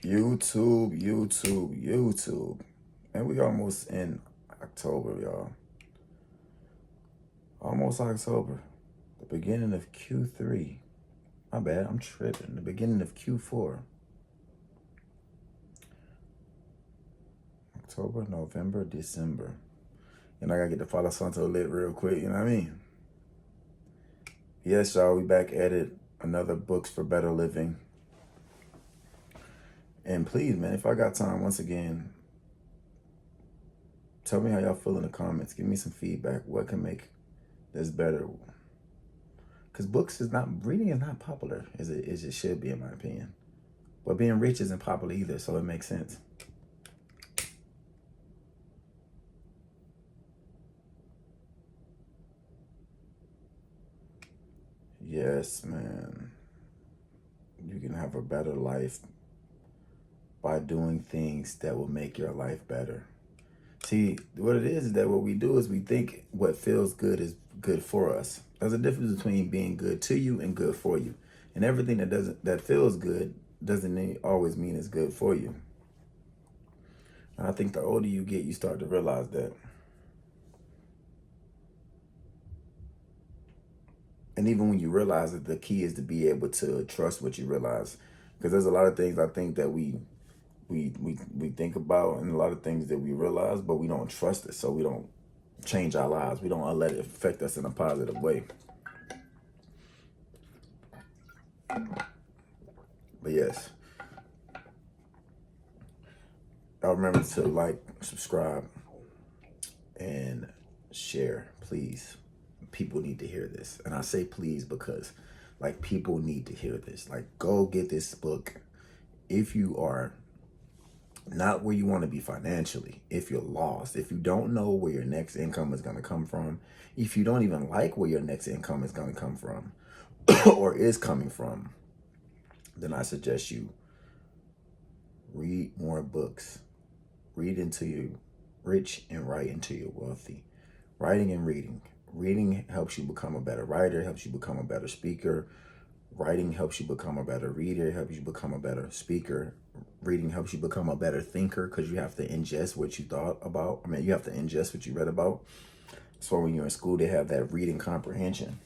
YouTube. And we almost in October, y'all. Almost October. The beginning of Q3. My bad, I'm tripping. The beginning of Q4. October, November, December. And I gotta get the Father Santo lit real quick, you know what I mean? Yes, y'all, we back at it. Another Books for Better Living. And please, man, if I got time, once again, tell me how y'all feel in the comments. Give me some feedback. What can make this better? Because reading is not popular as it should be, in my opinion. But being rich isn't popular either, so it makes sense. Yes, man. You can have a better life by doing things that will make your life better. See, what it is that what we do is we think what feels good is good for us. There's a difference between being good to you and good for you. And everything that feels good doesn't always mean it's good for you. And I think the older you get, you start to realize that. And even when you realize that, the key is to be able to trust what you realize. Because there's a lot of things I think that we think about, and a lot of things that we realize, but we don't trust it. So we don't change our lives. We don't let it affect us in a positive way. But yes, y'all remember to like, subscribe, and share, please. People need to hear this. And I say please because, like, people need to hear this. Like, go get this book. If you are not where you want to be financially, if you're lost, if you don't know where your next income is going to come from, if you don't even like where your next income is going to come from or is coming from, then I suggest you read more books. Read into you rich and write into your wealthy. Writing and reading. Reading helps you become a better writer, helps you become a better speaker. Writing helps you become a better reader, helps you become a better speaker. Reading helps you become a better thinker because you have to ingest what you thought about. You have to ingest what you read about. So when you're in school, they have that reading comprehension.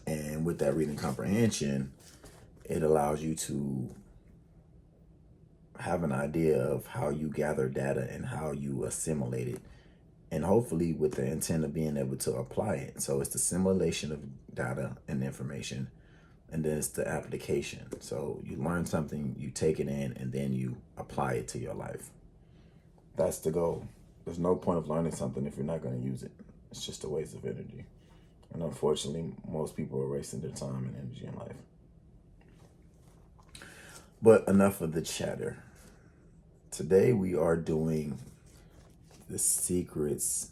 And with that reading comprehension, it allows you to have an idea of how you gather data and how you assimilate it. And hopefully with the intent of being able to apply it. So it's the assimilation of data and information. And then it's the application. So you learn something, you take it in, and then you apply it to your life. That's the goal. There's no point of learning something if you're not going to use it. It's just a waste of energy. And unfortunately, most people are wasting their time and energy in life. But enough of the chatter. Today we are doing the secrets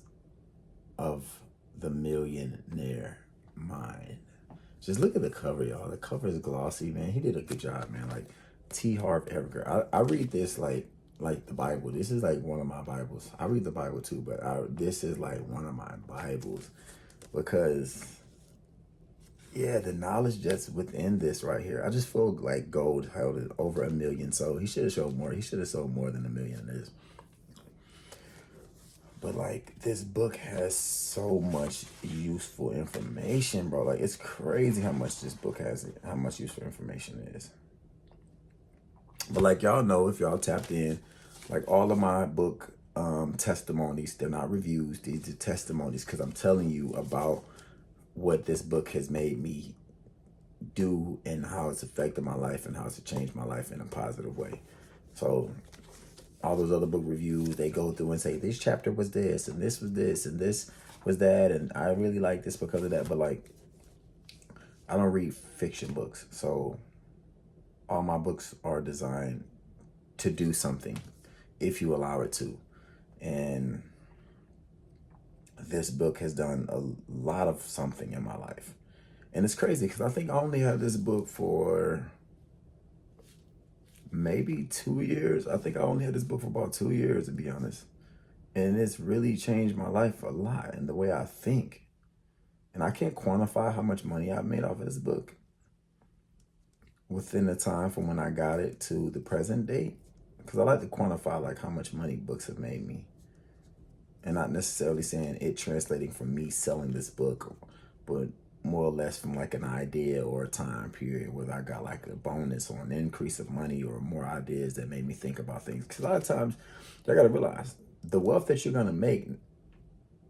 of the millionaire mind. Just look at the cover, y'all. The cover is glossy, man. He did a good job, man. Like T. Harv Eker. I read this like the Bible. This is like one of my Bibles. I read the Bible too, but this is like one of my Bibles because, yeah, the knowledge that's within this right here. I just feel like gold held it over 1 million. So he should have showed more. He should have sold more than 1 million it is. But like this book has so much useful information, bro. Like it's crazy how much this book has, how much useful information it is. But like y'all know, if y'all tapped in, like all of my book testimonies, they're not reviews, these are testimonies because I'm telling you about what this book has made me do and how it's affected my life and how it's changed my life in a positive way. So all those other book reviews, they go through and say, this chapter was this, and this was this, and this was that, and I really like this because of that. But like, I don't read fiction books. So all my books are designed to do something if you allow it to. And this book has done a lot of something in my life. And it's crazy because I think I only had this book for maybe 2 years. I think I only had this book for about 2 years, to be honest. And it's really changed my life a lot in the way I think. And I can't quantify how much money I've made off of this book. within the time from when I got it to the present date, because I like to quantify like how much money books have made me, and not necessarily saying it translating from me selling this book, but more or less from like an idea or a time period where I got like a bonus or an increase of money or more ideas that made me think about things. Because a lot of times, you got to realize the wealth that you're gonna make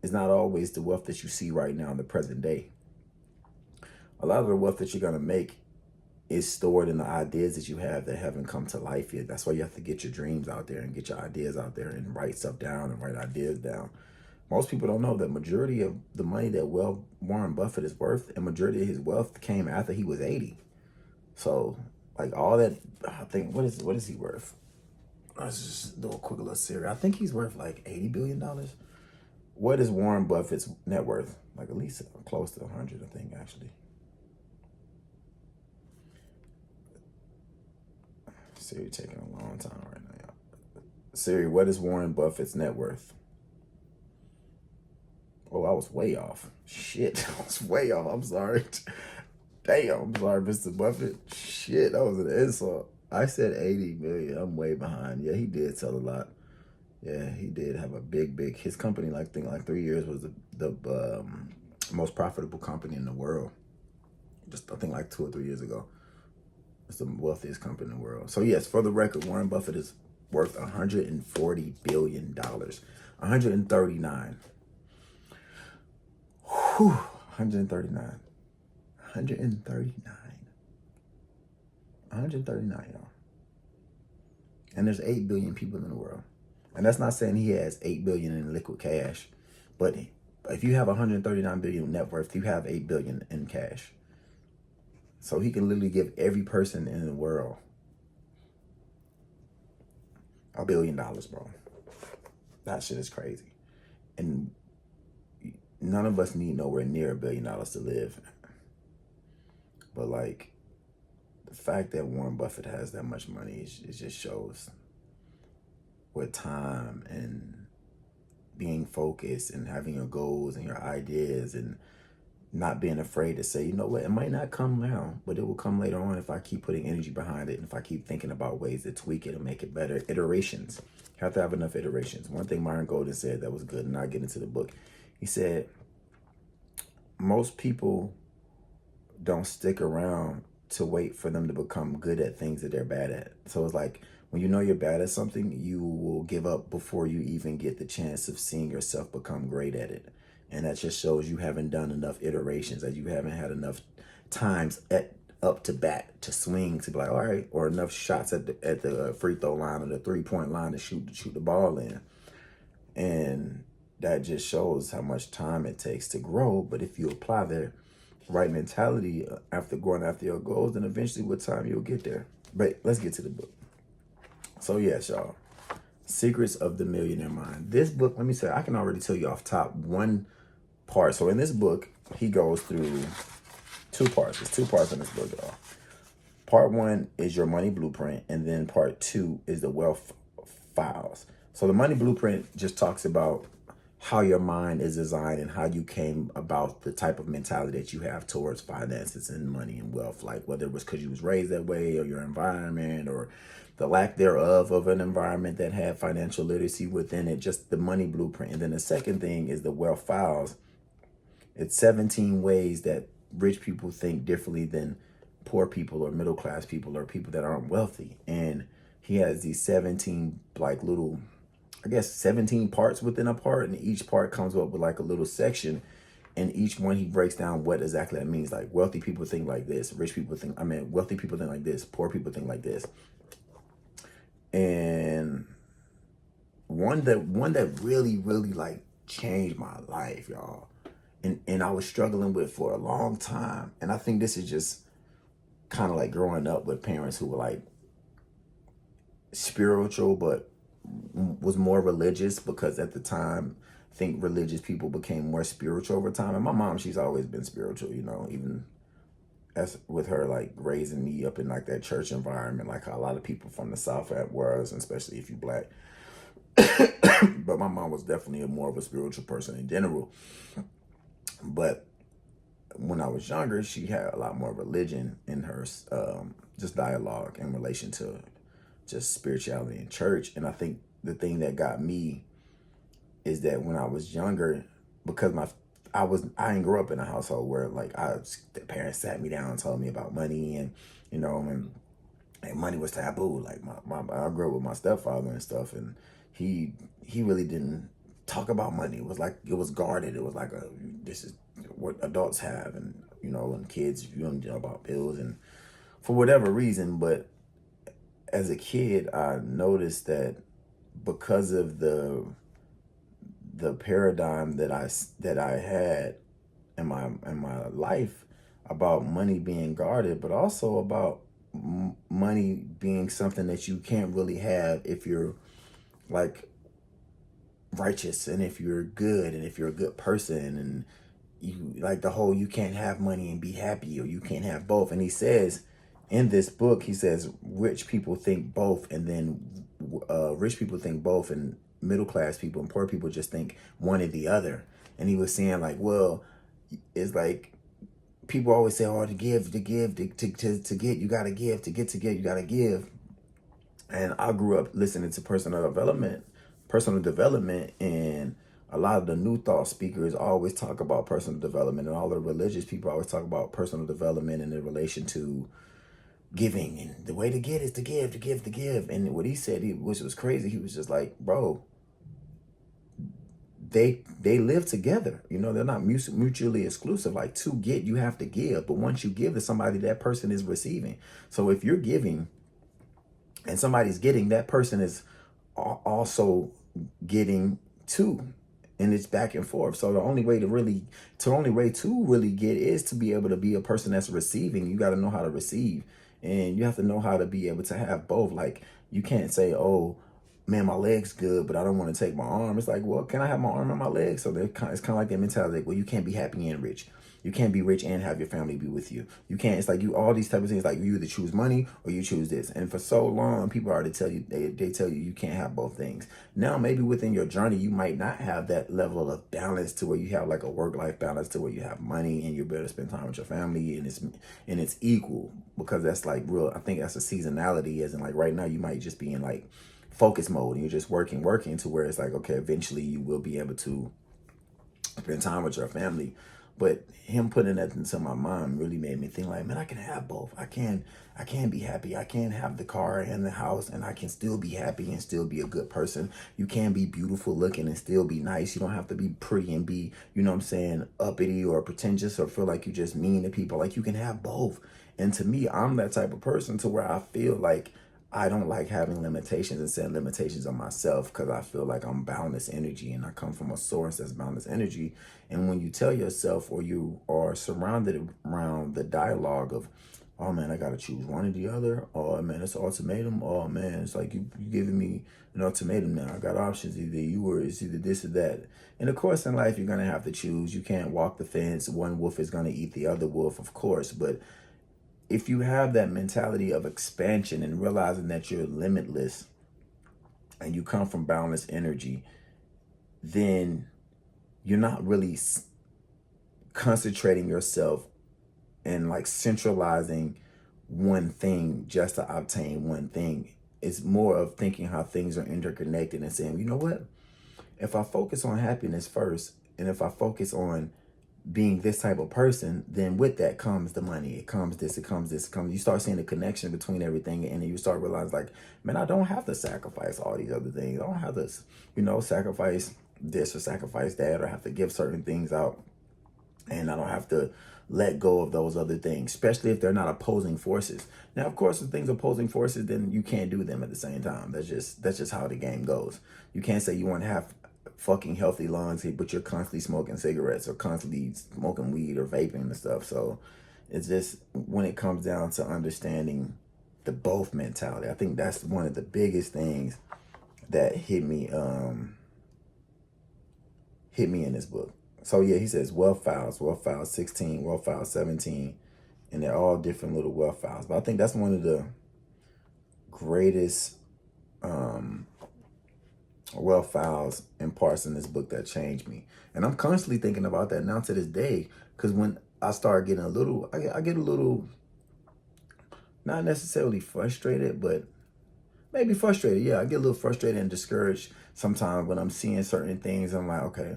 is not always the wealth that you see right now in the present day. A lot of the wealth that you're gonna make is stored in the ideas that you have that haven't come to life yet. That's why you have to get your dreams out there and get your ideas out there and write stuff down and write ideas down. Most people don't know that majority of the money that Warren Buffett is worth, and majority of his wealth came after he was 80. So like all that, I think, what is he worth? Let's just do a quick little series. I think he's worth like $80 billion. What is Warren Buffett's net worth? Like at least close to 100, I think, actually. Siri taking a long time right now, y'all. Siri, what is Warren Buffett's net worth? Oh, I was way off. Shit, I was way off. I'm sorry. Damn, I'm sorry, Mr. Buffett. Shit, that was an insult. I said 80 million. I'm way behind. Yeah, he did sell a lot. Yeah, he did have a big. His company, like, think like 3 years was the most profitable company in the world. Just I think like 2 or 3 years ago. It's the wealthiest company in the world. So yes, for the record, Warren Buffett is worth $140 billion. 139. Whew, 139. 139. 139, y'all. And there's 8 billion people in the world. And that's not saying he has 8 billion in liquid cash. But if you have 139 billion net worth, you have 8 billion in cash. So he can literally give every person in the world $1 billion, bro. That shit is crazy. And none of us need nowhere near $1 billion to live. But like, the fact that Warren Buffett has that much money, it just shows with time and being focused and having your goals and your ideas and not being afraid to say, you know what, it might not come now, but it will come later on if I keep putting energy behind it and if I keep thinking about ways to tweak it and make it better. Iterations. You have to have enough iterations. One thing Myron Golden said that was good, and I'll get into the book. He said, most people don't stick around to wait for them to become good at things that they're bad at. So it's like, when you know you're bad at something, you will give up before you even get the chance of seeing yourself become great at it. And that just shows you haven't done enough iterations, that you haven't had enough times up to bat to swing to be like, all right, or enough shots at the free throw line or the 3-point line to shoot the ball in. And that just shows how much time it takes to grow. But if you apply the right mentality after going after your goals, then eventually with time you'll get there. But let's get to the book. So yes, y'all. Secrets of the Millionaire Mind. This book, let me say, I can already tell you off top one part. So in this book, he goes through 2 parts. There's 2 parts in this book, y'all. Part 1 is your money blueprint, and then part 2 is the wealth files. So the money blueprint just talks about how your mind is designed and how you came about the type of mentality that you have towards finances and money and wealth. Like whether it was because you was raised that way or your environment or the lack thereof of an environment that had financial literacy within it, just the money blueprint. And then the second thing is the wealth files. It's 17 ways that rich people think differently than poor people or middle class people or people that aren't wealthy. And he has these 17 like little, I guess 17 parts within a part, and each part comes up with like a little section, and each one he breaks down what exactly that means. Like wealthy people think like this, rich people think, wealthy people think like this, poor people think like this. And one that really like changed my life, y'all. And I was struggling with for a long time. And I think this is just kind of like growing up with parents who were like spiritual, but was more religious, because at the time, I think religious people became more spiritual over time. And my mom, she's always been spiritual, you know, even as with her like raising me up in like that church environment, like how a lot of people from the South was, and especially if you Black. But my mom was definitely more of a spiritual person in general. But when I was younger, she had a lot more religion in her, just dialogue in relation to just spirituality in church. And I think the thing that got me is that when I was younger, because I didn't grow up in a household where like the parents sat me down and told me about money, and and money was taboo. Like I grew up with my stepfather and stuff, and he really didn't talk about money. It was like, it was guarded. It was like, this is what adults have, and kids, you don't know about bills, and for whatever reason. But as a kid, I noticed that because of the paradigm that I had in my life about money being guarded, but also about money being something that you can't really have if you're like righteous, and if you're good, and if you're a good person, and you like the whole, you can't have money and be happy, or you can't have both. And he says in this book, he says rich people think both, and then rich people think both, and middle class people and poor people just think one or the other. And he was saying like, well, it's like people always say, oh, to give, to get, you gotta give, to get, you gotta give. And I grew up listening to personal development, and a lot of the new thought speakers always talk about personal development, and all the religious people always talk about personal development in relation to giving, and the way to get is to give, to give. And what he said, which was crazy, he was just like, bro, they live together. They're not mutually exclusive. Like, to get, you have to give, but once you give to somebody, that person is receiving. So if you're giving and somebody's getting, that person is also getting too, and it's back and forth. So the only way to really get is to be able to be a person that's receiving. You got to know how to receive, and you have to know how to be able to have both. Like, you can't say, oh man, my leg's good, but I don't want to take my arm. It's like, well, can I have my arm and my leg? So it's kind of like that mentality. Like, well, you can't be happy and rich. You can't be rich and have your family be with you. You can't. It's like, all these type of things. Like, you either choose money or you choose this. And for so long, people already tell you, they tell you can't have both things. Now, maybe within your journey, you might not have that level of balance to where you have like a work-life balance, to where you have money and you're able to spend time with your family, and it's equal, because that's like real. I think that's a seasonality, as in like right now you might just be in like focus mode, and you're just working to where it's like, okay, eventually you will be able to spend time with your family. But him putting that into my mind really made me think like, man, I can have both. I can be happy. I can have the car and the house, and I can still be happy and still be a good person. You can be beautiful looking and still be nice. You don't have to be pretty and be, uppity or pretentious or feel like you just mean to people. Like, you can have both. And to me, I'm that type of person to where I feel like I don't like having limitations and setting limitations on myself, because I feel like I'm boundless energy, and I come from a source that's boundless energy. And when you tell yourself, or you are surrounded around the dialogue of, oh man, I got to choose one or the other. Oh man, it's an ultimatum. Oh man, it's like you giving me an ultimatum now. I got options. It's either this or that. And of course, in life, you're going to have to choose. You can't walk the fence. One wolf is going to eat the other wolf, of course. But if you have that mentality of expansion and realizing that you're limitless and you come from boundless energy, then you're not really concentrating yourself and like centralizing one thing just to obtain one thing. It's more of thinking how things are interconnected and saying, you know what? If I focus on happiness first, and if I focus on being this type of person, then with that comes the money. It comes this, it comes this, it comes. You start seeing the connection between everything, and then you start realizing like, man, I don't have to sacrifice all these other things. I don't have to, sacrifice this or sacrifice that, or have to give certain things out. And I don't have to let go of those other things, especially if they're not opposing forces. Now, of course, if things are opposing forces, then you can't do them at the same time. That's just how the game goes. You can't say you want to have fucking healthy lungs, but you're constantly smoking cigarettes or constantly smoking weed or vaping and stuff. So it's just, when it comes down to understanding the both mentality, I think that's one of the biggest things that hit me in this book. So yeah, he says wealth files 16, wealth files 17, and they're all different little wealth files. But I think that's one of the greatest wealth files and parts in this book that changed me. And I'm constantly thinking about that now to this day, because when I start getting a little, I get a little, not necessarily frustrated, but maybe frustrated. Yeah, I get a little frustrated and discouraged sometimes when I'm seeing certain things. I'm like, okay,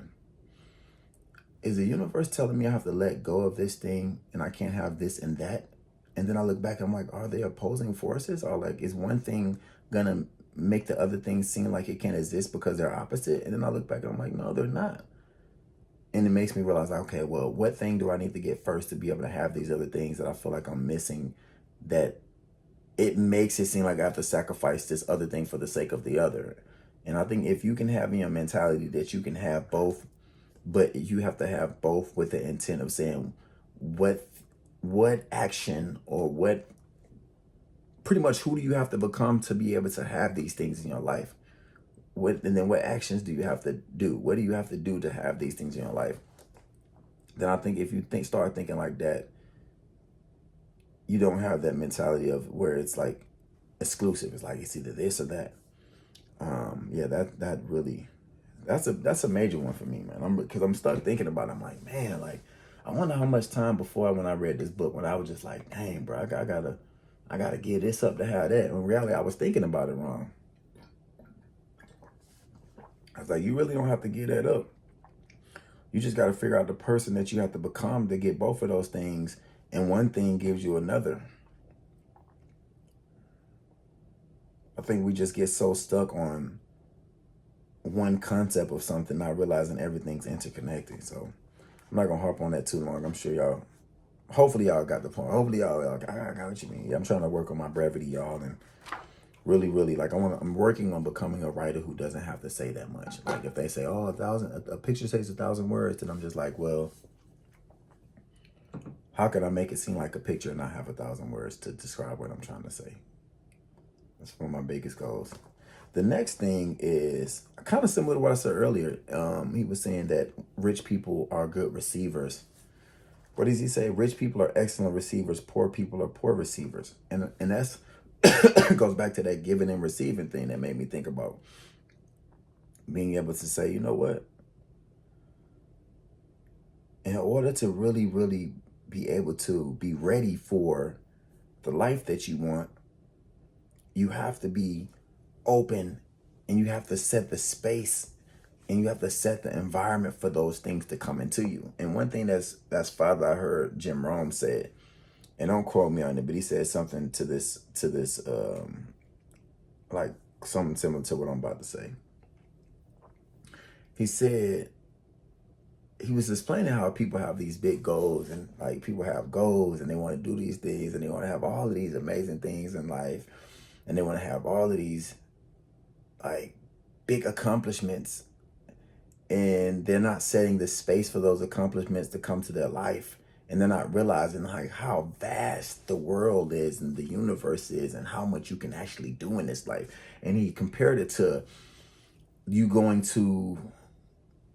is the universe telling me I have to let go of this thing and I can't have this and that? And then I look back, I'm like, are they opposing forces? Or like, is one thing gonna make the other thing seem like it can't exist because they're opposite? And then I look back and I'm like, no, they're not. And it makes me realize, okay, well, what thing do I need to get first to be able to have these other things that I feel like I'm missing, that it makes it seem like I have to sacrifice this other thing for the sake of the other. And I think if you can have your mentality that you can have both, but you have to have both with the intent of saying what action, or what, pretty much, who do you have to become to be able to have these things in your life? And then what actions do you have to do? What do you have to do to have these things in your life? Then I think if you start thinking like that, you don't have that mentality of where it's like exclusive. It's like it's either this or that. Yeah, that really, that's a major one for me, man. Because I'm stuck thinking about it. I'm like, man, like, I wonder how much time before when I read this book, when I was just like, dang, bro, I gotta give this up to have that. In reality, I was thinking about it wrong. I was like, you really don't have to give that up. You just got to figure out the person that you have to become to get both of those things, and one thing gives you another. I think we just get so stuck on one concept of something, not realizing everything's interconnected. So I'm not gonna harp on that too long. I'm sure y'all, hopefully y'all got the point. Hopefully y'all I got what you mean. Yeah, I'm trying to work on my brevity, y'all, and really like I'm working on becoming a writer who doesn't have to say that much. Like if they say, oh, a picture says 1,000 words, then I'm just like, well, how can I make it seem like a picture and not have 1,000 words to describe what I'm trying to say? That's one of my biggest goals. The next thing is kind of similar to what I said earlier. He was saying that rich people are good receivers. What does he say? Rich people are excellent receivers. Poor people are poor receivers. And that's goes back to that giving and receiving thing that made me think about being able to say, you know what? In order to really, really be able to be ready for the life that you want, you have to be open, and you have to set the space, and you have to set the environment for those things to come into you. And one thing that's father I heard Jim Rome said, and don't quote me on it, but he said something to this like something similar to what I'm about to say. He said, he was explaining how people have these big goals, and like people have goals and they want to do these things and they want to have all of these amazing things in life, and they want to have all of these like big accomplishments, and they're not setting the space for those accomplishments to come to their life, and they're not realizing like how vast the world is and the universe is and how much you can actually do in this life. And he compared it to you going to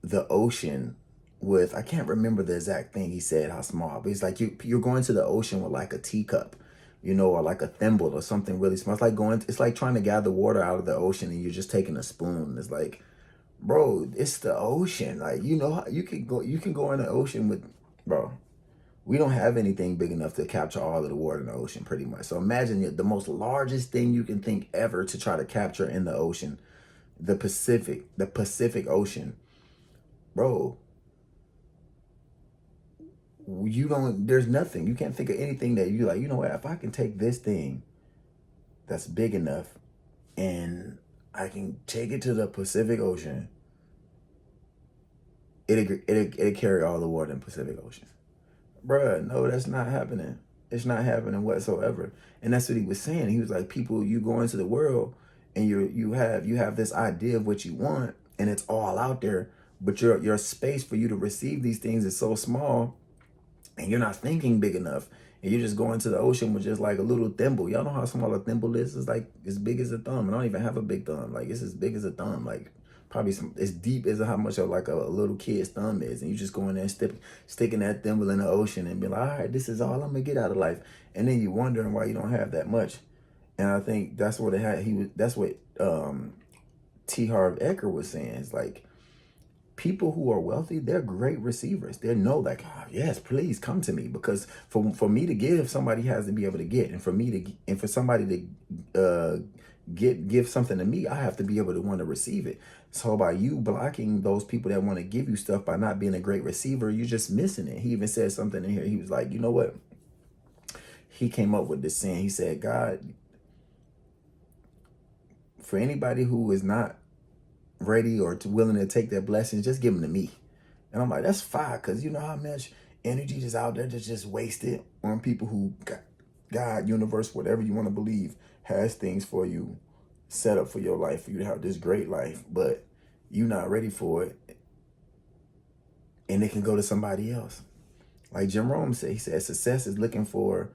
the ocean with, I can't remember the exact thing he said, how small, but he's like, you're going to the ocean with like a teacup, you know, or like a thimble or something really small. It's like trying to gather water out of the ocean and you're just taking a spoon. It's like, bro, it's the ocean. Like, you know, you can go in the ocean with, bro, we don't have anything big enough to capture all of the water in the ocean pretty much. So imagine the most largest thing you can think ever to try to capture in the ocean, the Pacific Ocean. Bro, there's nothing. You can't think of anything that you like, you know what, if I can take this thing that's big enough and I can take it to the Pacific Ocean, it'll carry all the water in the Pacific Ocean. Bruh, no, that's not happening. It's not happening whatsoever. And that's what he was saying. He was like, people, you go into the world and you have this idea of what you want, and it's all out there, but your space for you to receive these things is so small, and you're not thinking big enough, and you're just going to the ocean with just like a little thimble. Y'all know how small a thimble is? It's like as big as a thumb, and I don't even have a big thumb. Like, it's as big as a thumb, like probably as deep as how much of like a little kid's thumb is, and you just go in there and sticking that thimble in the ocean and be like, all right, this is all I'm gonna get out of life, and then you're wondering why you don't have that much. And I think that's what that's what T. Harv Eker was saying. It's like, people who are wealthy, they're great receivers. They know like, oh, yes, please come to me, because for me to give, somebody has to be able to get, and for somebody to give something to me, I have to be able to want to receive it. So by you blocking those people that want to give you stuff by not being a great receiver, you're just missing it. He even said something in here. He was like, you know what? He came up with this saying. He said, God, for anybody who is not ready or willing to take their blessings, just give them to me. And I'm like, that's fine, because you know how much energy is out there that's just wasted on people who God, universe, whatever you want to believe, has things for you set up for your life, for you to have this great life, but you're not ready for it, and it can go to somebody else. Like Jim Rome said, he said, success is looking for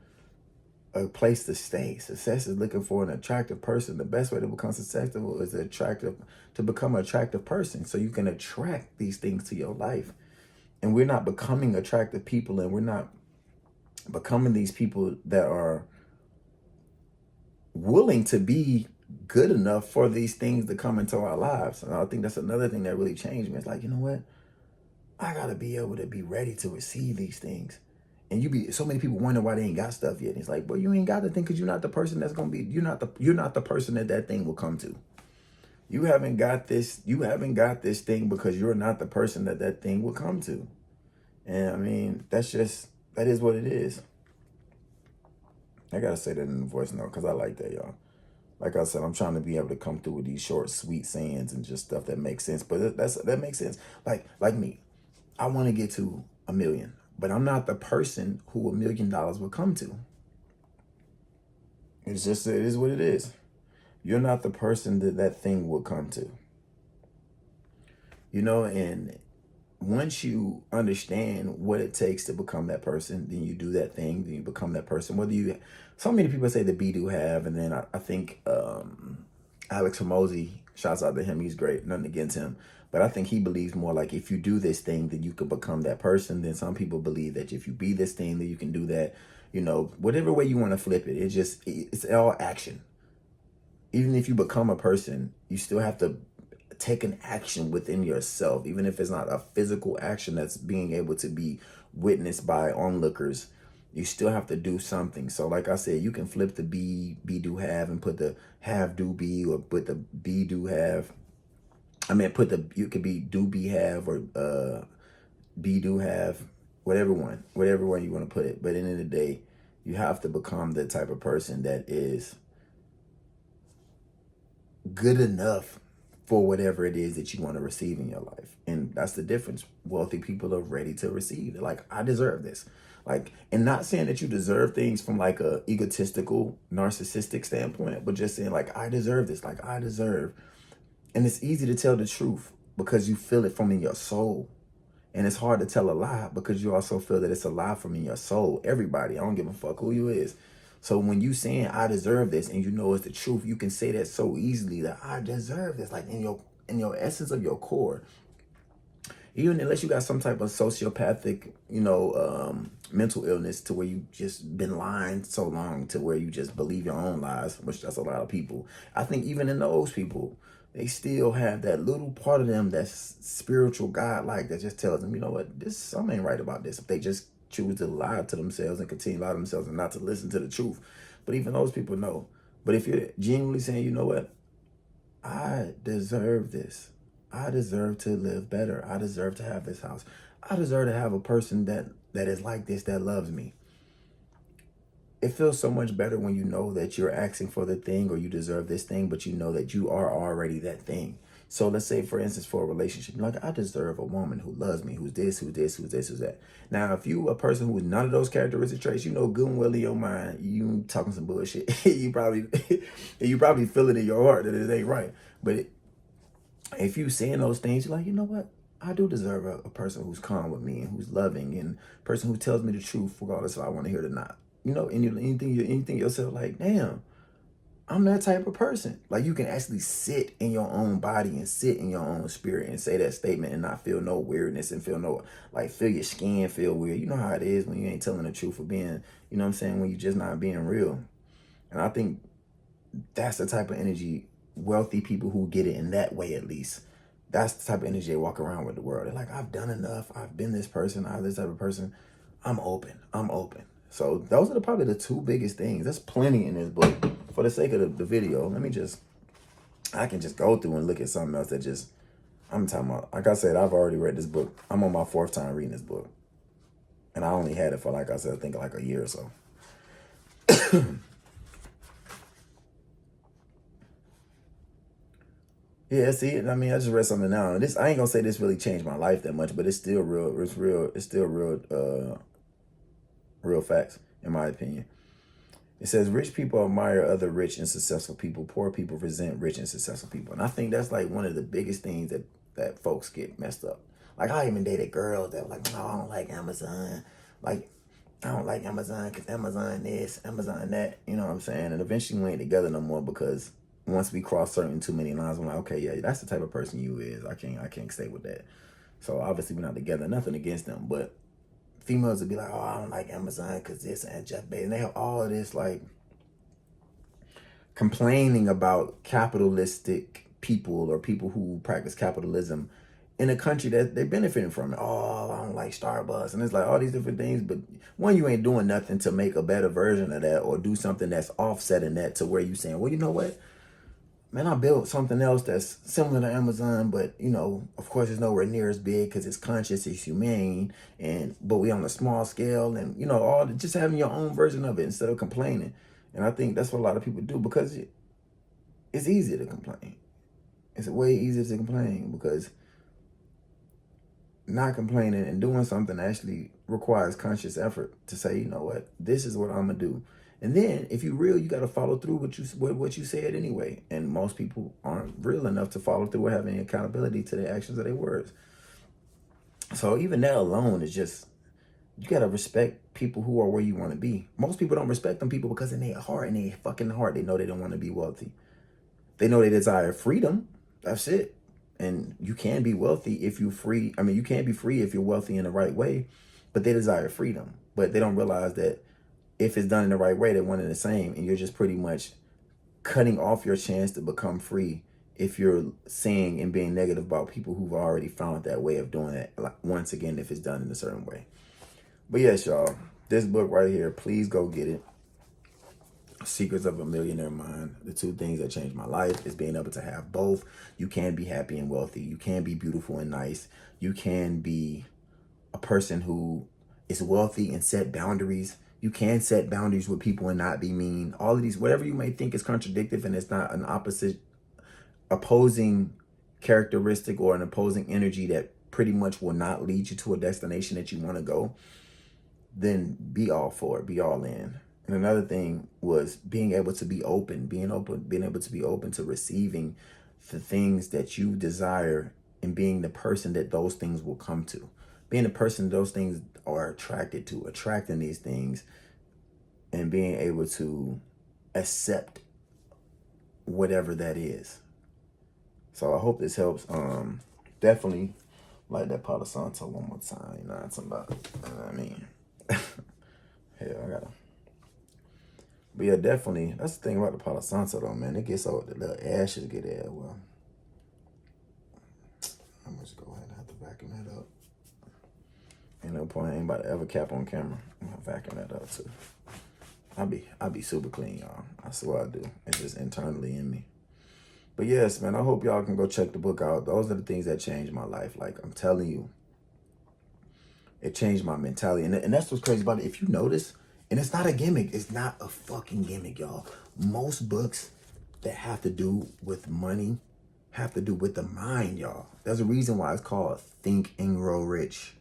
a place to stay. Success is looking for an attractive person. The best way to become successful is to become an attractive person, so you can attract these things to your life. And we're not becoming attractive people, and we're not becoming these people that are willing to be good enough for these things to come into our lives. And I think that's another thing that really changed me. It's like, you know what? I gotta be able to be ready to receive these things. And so many people wonder why they ain't got stuff yet. And it's like, well, you ain't got the thing because you're not the person that's gonna be. You're not the person that thing will come to. You haven't got this. You haven't got this thing because you're not the person that thing will come to. And I mean, that is what it is. I gotta say that in the voice note because I like that, y'all. Like I said, I'm trying to be able to come through with these short, sweet sayings and just stuff that makes sense. But that makes sense. Like me, I want to get to 1 million, but I'm not the person who $1 million will come to. It is what it is. You're not the person that thing will come to. You know, and once you understand what it takes to become that person, then you do that thing, then you become that person. So many people say the be do have, and then I think Alex Hormozy, shouts out to him, he's great, nothing against him. But I think he believes more like if you do this thing, then you could become that person. Then some people believe that if you be this thing, then you can do that. You know, whatever way you want to flip it, it's all action. Even if you become a person, you still have to take an action within yourself, even if it's not a physical action that's being able to be witnessed by onlookers. You still have to do something. So like I said, you can flip the be do have and put the have do be, or put the be do have. You could be do be have, or be do have, whatever one you want to put it. But at the end of the day, you have to become the type of person that is good enough for whatever it is that you want to receive in your life. And that's the difference. Wealthy people are ready to receive. They're like, I deserve this. Like, and not saying that you deserve things from like a egotistical, narcissistic standpoint, but just saying like, I deserve this. Like, I deserve. And it's easy to tell the truth because you feel it from in your soul. And it's hard to tell a lie because you also feel that it's a lie from in your soul. Everybody, I don't give a fuck who you is. So when you saying I deserve this and you know it's the truth, you can say that so easily, that I deserve this, like in your essence of your core. Even unless you got some type of sociopathic, mental illness to where you just been lying so long to where you just believe your own lies, which that's a lot of people. I think even in those people, they still have that little part of them that's spiritual God-like that just tells them, you know what, something ain't right about this. If they just choose to lie to themselves and continue to lie to themselves and not to listen to the truth. But even those people know. But if you're genuinely saying, you know what, I deserve this. I deserve to live better. I deserve to have this house. I deserve to have a person that is like this, that loves me. It feels so much better when you know that you're asking for the thing or you deserve this thing, but you know that you are already that thing. So let's say, for instance, for a relationship, like I deserve a woman who loves me, who's this, who's this, who's this, who's that. Now, if you a person who is none of those characteristic traits, you know good and well in your mind, you talking some bullshit. you probably feel it in your heart that it ain't right. But if you saying those things, you're like, you know what? I do deserve a person who's calm with me and who's loving, and a person who tells me the truth regardless if I want to hear it or not. You know, and anything yourself like, damn, I'm that type of person. Like you can actually sit in your own body and sit in your own spirit and say that statement and not feel no weirdness and feel your skin feel weird. You know how it is when you ain't telling the truth or being, you know what I'm saying, when you just not being real. And I think that's the type of energy wealthy people who get it in that way, at least, That's the type of energy they walk around with the world. They're like, I've done enough. I've been this person. I'm this type of person. I'm open. I'm open. So those are probably the two biggest things. There's plenty in this book. For the sake of the video, I can just go through and look at something else that just, I'm talking about. Like I said, I've already read this book. I'm on my 4th time reading this book. And I only had it for, like I said, I think like a year or so. Yeah, see, I mean, I just read something now. This, I ain't gonna say this really changed my life that much, but it's still real. It's real. It's still real. Real facts, in my opinion. It says rich people admire other rich and successful people. Poor people resent rich and successful people. And I think that's like one of the biggest things that folks get messed up. Like, I even dated girls that were like, no, I don't like Amazon. Like, I don't like Amazon because Amazon this, Amazon that. You know what I'm saying? And eventually we ain't together no more because once we cross certain too many lines, I'm like, okay, yeah, that's the type of person you is. I can't stay with that. So obviously we're not together. Nothing against them, but females would be like, oh, I don't like Amazon because this and Jeff Bezos. And they have all of this like complaining about capitalistic people or people who practice capitalism in a country that they're benefiting from it. Oh, I don't like Starbucks. And it's like all these different things. But one, you ain't doing nothing to make a better version of that or do something that's offsetting that to where you saying, well, you know what? Man, I built something else that's similar to Amazon, but, you know, of course it's nowhere near as big because it's conscious, it's humane, but we on a small scale and, you know, just having your own version of it instead of complaining. And I think that's what a lot of people do because it's easy to complain. It's way easier to complain because not complaining and doing something actually requires conscious effort to say, you know what, this is what I'm going to do. And then if you're real, you got to follow through what you said anyway. And most people aren't real enough to follow through or have any accountability to their actions or their words. So even that alone is just, you got to respect people who are where you want to be. Most people don't respect them people because in their heart, they know they don't want to be wealthy. They know they desire freedom. That's it. And you can be wealthy if you're free. I mean, you can be free if you're wealthy in the right way, but they desire freedom. But they don't realize that if it's done in the right way, they're one and the same. And you're just pretty much cutting off your chance to become free if you're saying and being negative about people who've already found that way of doing it. Like, once again, if it's done in a certain way. But yes, y'all, this book right here, please go get it. Secrets of a Millionaire Mind. The two things that changed my life is being able to have both. You can be happy and wealthy. You can be beautiful and nice. You can be a person who is wealthy and set boundaries. You can set boundaries with people and not be mean. All of these, whatever you may think is contradictory and it's not an opposing characteristic or an opposing energy that pretty much will not lead you to a destination that you want to go, then be all for it, be all in. And another thing was being able to be open, being able to be open to receiving the things that you desire and being the person that those things will come to. Being the person those things are attracted to, attracting these things and being able to accept whatever that is. So I hope this helps. Definitely like that Palo Santo one more time. You know what I'm talking about? You know what I mean? Hell, I gotta. But yeah, definitely. That's the thing about the Palo Santo though, man. It gets so the little ashes get there. Well, I'm just go ahead and have to vacuum that up. Ain't no point. I ain't about to ever cap on camera. I'm gonna vacuum that up too. I'll be super clean, y'all. I swear I do. It's just internally in me. But yes, man, I hope y'all can go check the book out. Those are the things that changed my life. Like, I'm telling you, it changed my mentality. And that's what's crazy about it. If you notice, and it's not a gimmick. It's not a fucking gimmick, y'all. Most books that have to do with money have to do with the mind, y'all. There's a reason why it's called Think and Grow Rich.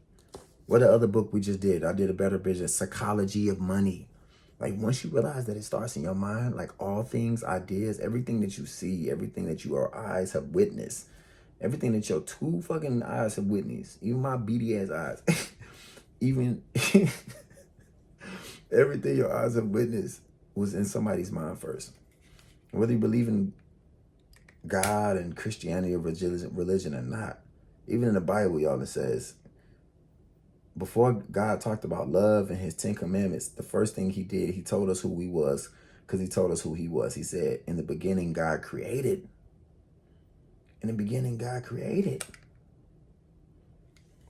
What the other book we just did? I did a better business, Psychology of Money. Like, once you realize that it starts in your mind, like all things, ideas, everything that you see, everything that your eyes have witnessed, everything that your two fucking eyes have witnessed, even my beady ass eyes, even everything your eyes have witnessed was in somebody's mind first. Whether you believe in God and Christianity or religion or not, even in the Bible, y'all, it says, before God talked about love and his 10 commandments, the first thing he did, he told us who he was, because he told us who he was. He said, in the beginning, God created. In the beginning, God created.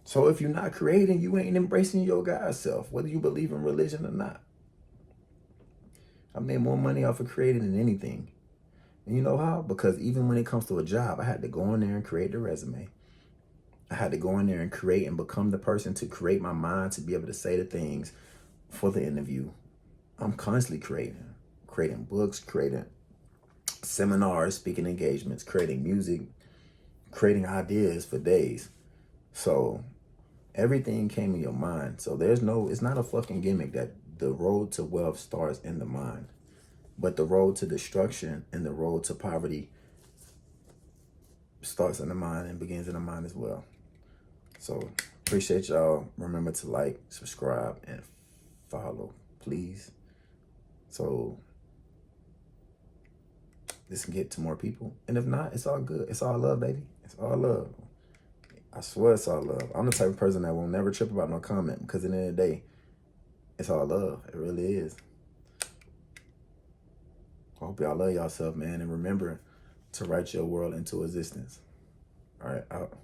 So if you're not creating, you ain't embracing your God self, whether you believe in religion or not. I made more money off of creating than anything. And you know how? Because even when it comes to a job, I had to go in there and create the resume. I had to go in there and create and become the person to create my mind to be able to say the things for the interview. I'm constantly creating books, creating seminars, speaking engagements, creating music, creating ideas for days. So everything came in your mind. So it's not a fucking gimmick that the road to wealth starts in the mind. But the road to destruction and the road to poverty starts in the mind and begins in the mind as well. So appreciate y'all. Remember to like, subscribe, and follow, please. So this can get to more people. And if not, it's all good. It's all love, baby. It's all love. I swear it's all love. I'm the type of person that will never trip about no comment because at the end of the day, it's all love. It really is. I hope y'all love yourself, man. And remember to write your world into existence. All right, out.